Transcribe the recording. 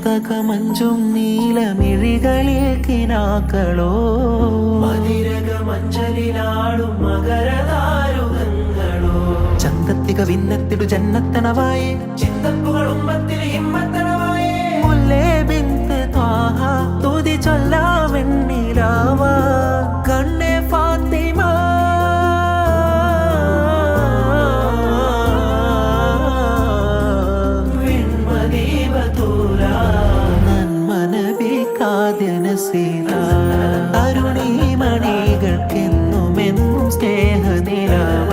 മരതകമഞ്ചും നീലമിഴികളിൽ കിനാക്കളോ മതിരകമഞ്ചലിലാടും മകരദാരുകങ്ങളോ ചന്തത്തിക വിന്നത്തിടു ജന്നത്തണവായേ ചിന്തപ്പുകൾ ഉമ്മത്തിൽ ഹിമ്മത്തണവായേ മുല്ലേ ബിന്ത് ത്വാഹ തുതി ചൊല്ലാമെന്നിലാവ കണ്ണേ ഫാത്തിമ അരുണീമണികൾക്കെന്നുമെന്നും സ്നേഹനിലാവ